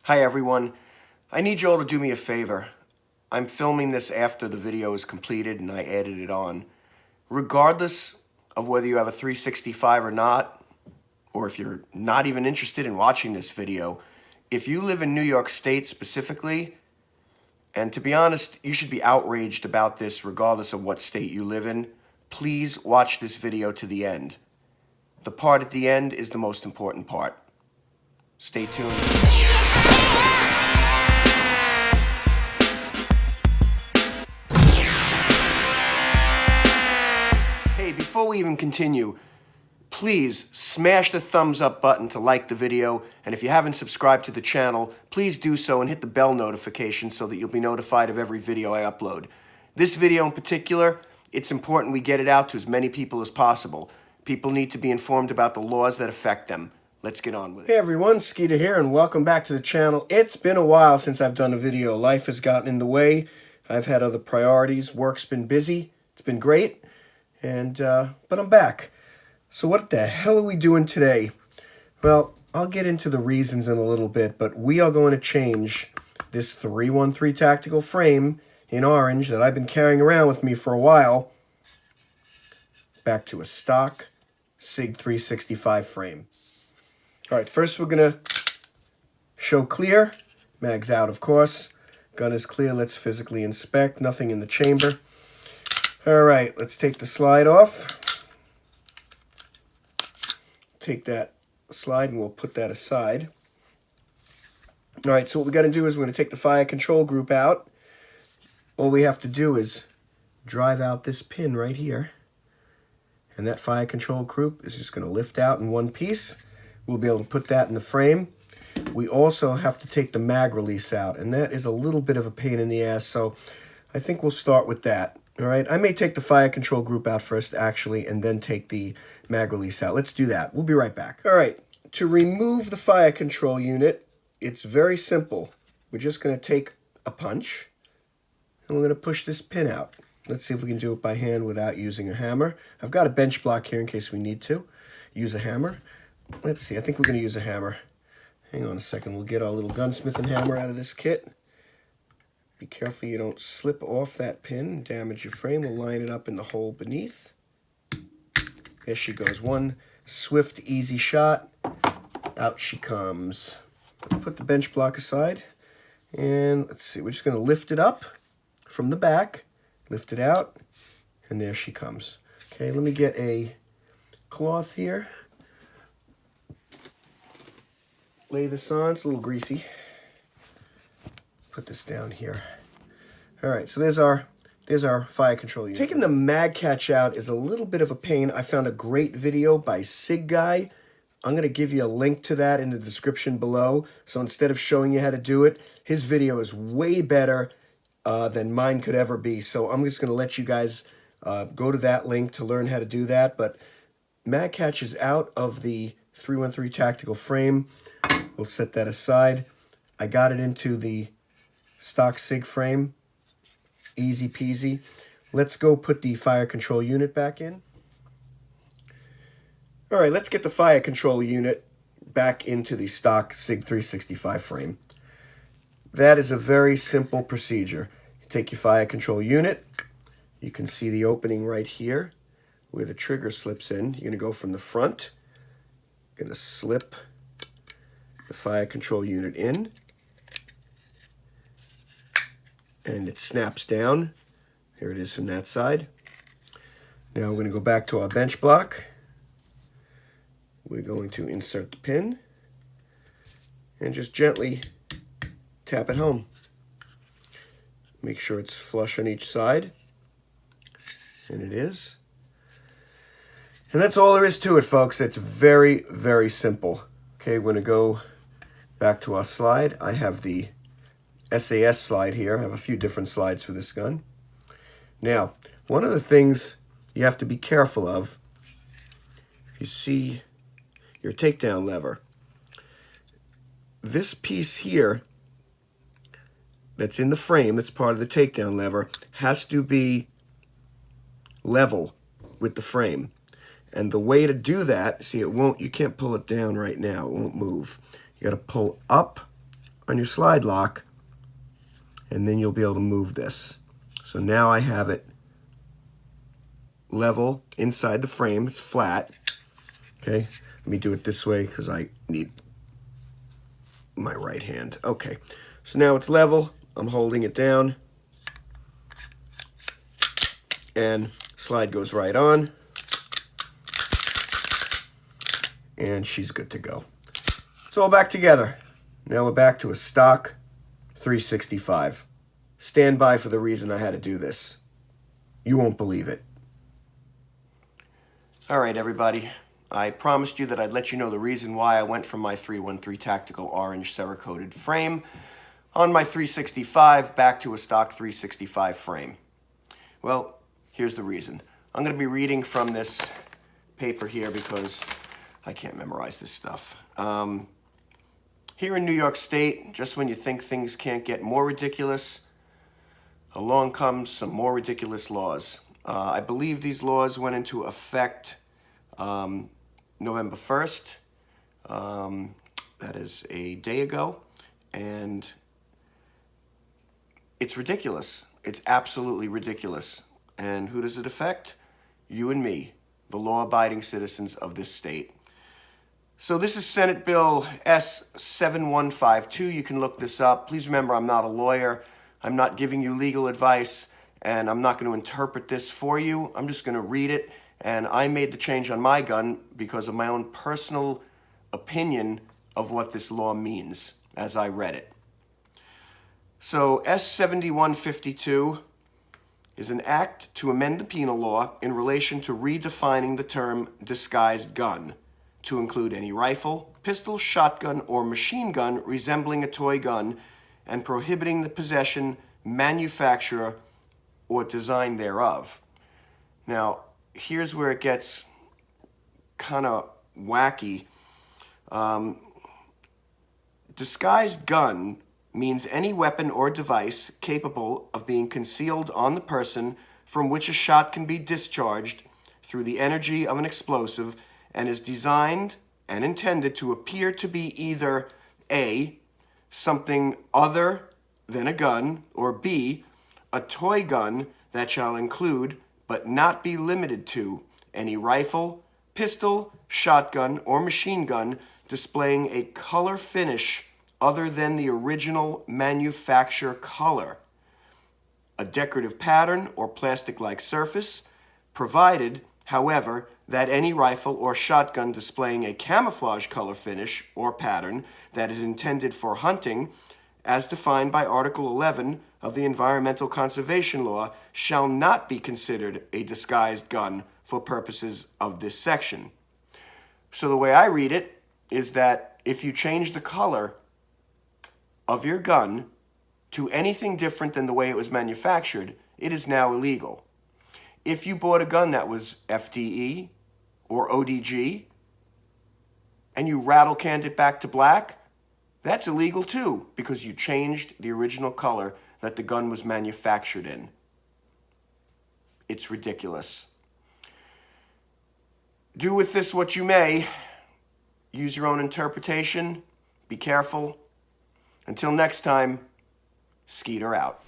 Hi everyone. I need you all to do me a favor. I'm filming this after the video is completed and I added it on. Regardless of whether you have a 365 or not, or if you're not even interested in watching this video, if you live in New York State specifically, and to be honest, you should be outraged about this regardless of what state you live in, please watch this video to the end. The part at the end is the most important part. Stay tuned. Hey, before we even continue, please smash the thumbs up button to like the video, and if you haven't subscribed to the channel, please do so and hit the bell notification so that you'll be notified of every video I upload. This video in particular, it's important we get it out to as many people as possible. People need to be informed about the laws that affect them. Let's get on with it. Hey everyone, Skeeter here, and welcome back to the channel. It's been a while since I've done a video. Life has gotten in the way. I've had other priorities. Work's been busy. It's been great, but I'm back. So what the hell are we doing today? Well, I'll get into the reasons in a little bit, but we are going to change this 313 tactical frame in orange that I've been carrying around with me for a while back to a stock SIG 365 frame. All right, first we're going to show clear. Mag's out, of course. Gun is clear. Let's physically inspect. Nothing in the chamber. All right, let's take the slide off. Take that slide and we'll put that aside. All right, so what we got to do is we're going to take the fire control group out. All we have to do is drive out this pin right here. And that fire control group is just going to lift out in one piece. We'll be able to put that in the frame. We also have to take the mag release out, and that is a little bit of a pain in the ass, so I think we'll start with that. All right, I may take the fire control group out first, actually, and then take the mag release out. Let's do that. We'll be right back. All right, to remove the fire control unit, it's very simple. We're just going to take a punch, and we're going to push this pin out. Let's see if we can do it by hand without using a hammer. I've got a bench block here in case we need to use a hammer. Let's see, I think we're going to use a hammer. Hang on a second, we'll get our little gunsmith and hammer out of this kit. Be careful you don't slip off that pin and damage your frame. We'll line it up in the hole beneath. There she goes. One swift, easy shot. Out she comes. Let's put the bench block aside. And let's see, we're just going to lift it up from the back. Lift it out. And there she comes. Okay, let me get a cloth here. Lay this on. It's a little greasy. Put this down here. All right, so there's our fire control unit. Taking the mag catch out is a little bit of a pain. I found a great video by Sig Guy. I'm going to give you a link to that in the description below. So instead of showing you how to do it, his video is way better than mine could ever be. So I'm just going to let you guys go to that link to learn how to do that. But mag catch is out of the 313 tactical frame. We'll set that aside. I got it into the stock SIG frame. Easy peasy. Let's go put the fire control unit back in. All right, let's get the fire control unit back into the stock SIG 365 frame. That is a very simple procedure. You take your fire control unit. You can see the opening right here where the trigger slips in. You're going to go from the front. Going to slip the fire control unit in, and it snaps down. Here it is from that side. Now we're going to go back to our bench block. We're going to insert the pin and just gently tap it home. Make sure it's flush on each side, and it is. And that's all there is to it, folks. It's very, very simple. Okay, we're going to go back to our slide. I have the SAS slide here. I have a few different slides for this gun. Now, one of the things you have to be careful of, if you see your takedown lever, this piece here that's in the frame, that's part of the takedown lever, has to be level with the frame. And the way to do that, see, you can't pull it down right now. It won't move. You got to pull up on your slide lock, and then you'll be able to move this. So now I have it level inside the frame. It's flat. Okay, let me do it this way because I need my right hand. Okay, so now it's level. I'm holding it down, and slide goes right on, and she's good to go. It's all back together. Now we're back to a stock 365. Stand by for the reason I had to do this. You won't believe it. All right, everybody. I promised you that I'd let you know the reason why I went from my 313 tactical orange Cerakoted frame on my 365 back to a stock 365 frame. Well, here's the reason. I'm going to be reading from this paper here because I can't memorize this stuff. Here in New York State, just when you think things can't get more ridiculous, along comes some more ridiculous laws. I believe these laws went into effect November 1st. That is a day ago. And it's ridiculous. It's absolutely ridiculous. And who does it affect? You and me, the law-abiding citizens of this state. So this is Senate Bill S7152. You can look this up. Please remember, I'm not a lawyer. I'm not giving you legal advice, and I'm not going to interpret this for you. I'm just going to read it, and I made the change on my gun because of my own personal opinion of what this law means as I read it. So S7152 is an act to amend the penal law in relation to redefining the term disguised gun to include any rifle, pistol, shotgun, or machine gun resembling a toy gun, and prohibiting the possession, manufacture, or design thereof. Now, here's where it gets kind of wacky. Disguised gun means any weapon or device capable of being concealed on the person from which a shot can be discharged through the energy of an explosive and is designed and intended to appear to be either A, something other than a gun, or B, a toy gun that shall include, but not be limited to, any rifle, pistol, shotgun, or machine gun displaying a color finish other than the original manufacture color, a decorative pattern or plastic-like surface, provided, however, that any rifle or shotgun displaying a camouflage color finish or pattern that is intended for hunting, as defined by Article 11 of the Environmental Conservation Law, shall not be considered a disguised gun for purposes of this section. So the way I read it is that if you change the color of your gun to anything different than the way it was manufactured, it is now illegal. If you bought a gun that was FDE or ODG and you rattle canned it back to black, that's illegal too, because you changed the original color that the gun was manufactured in. It's ridiculous. Do with this what you may. Use your own interpretation. Be careful. Until next time, Skeeter out.